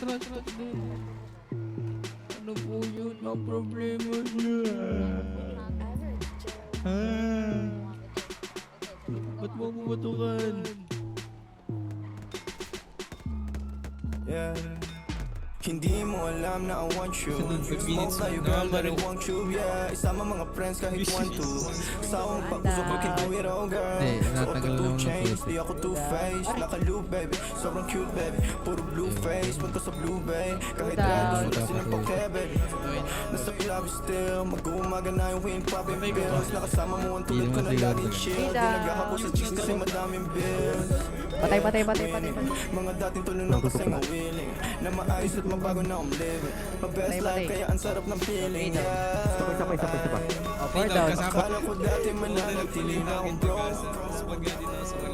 truck din. Ano po yun? Ang problema niya. Ba't mo bumatukan? Yeah. Hindi mo alam na I want you. Smoke tayo girl, but I want you. Yeah, isama mga friends kahit want to. Sa akong pag-usap I can do it all girl. Suot ka 2 chains, di ako 2-faced. Naka-loop baby, sobrang cute baby. Puro blue face, punta sa blue bay. Kahit red, wala silang pake baby. Nasa club still, mag-uumaga na yung wind popping pills. Nakasama mo ang tulad ko na laging chill. Di nagkakapos sa chicks kasi madaming bills. Patay. Mga dating tulong ng kasing willing na maayos at mabago na ang living. Ma-best life kaya ang sarap ng feeling. Sabay. Upper down. Akala ko dati mananatili na akong bro.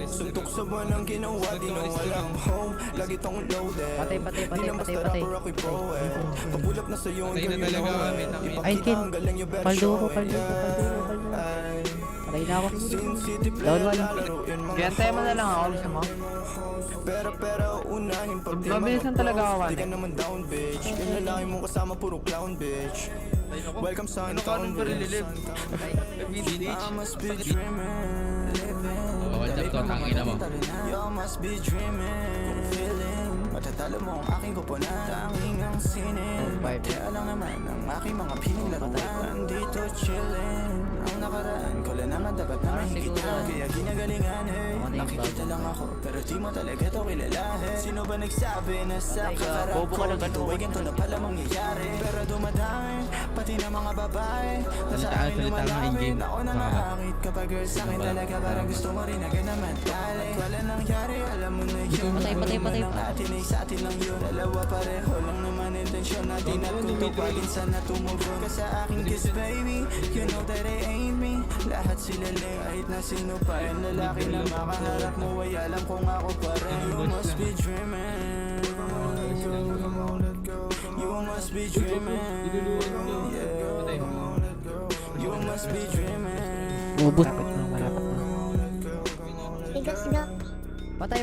Suntok sa buwan ang ginawa, di na walang home. Lagi tong loaded. Di na basta rapper ako'y pro eh. Pabulap na sa'yo ang galing mo eh. Ipakita ang galing you better show it. Patay na ako. Sin City play, Down one. lalaroin mga Gantay mo na lang ako, gusto mo? Pero unahin pag di Mabilisan talaga ako, Di ka naman down bitch. Yung lalaki mong kasama puro clown bitch. Welcome sa town bitch. I must be dreaming. Bawal jump to, tangina mo. You must be dreaming. Feeling matatalo mo ang aking kupunan. Tanging ang sinin. Kaya lang naman ang aking mga piling laruan. Nandito chilling. Ang nakaraan ko lang naman dapat na makikita. Kaya ginagalingan hey. Nakikita lang ako pero di mo talaga to kilalahin. Sino ba nagsabi na sa kakarap ko dito ay ganito na pala mangyayari. Pero dumadami pati na mga babae nasa akin lumalapit. Ako na maakit kapag girl sa akin talaga parang gusto mo rin agad na matali. At wala nangyari alam mo na yun. Patay. Ang atin ay sa atin lang yun. Dalawa pareho lang naman intensyon natin. At kung tupagin sana tumubog ka sa aking kiss baby. You know that I ain't me. Lahat sila lang kahit na sino pa. Yung lalaki na makaharap mo ay alam kung ako pa rin. You must be dreaming. You must be dreaming. Yeah. You must be dreaming. Ubus. Siga. Patay.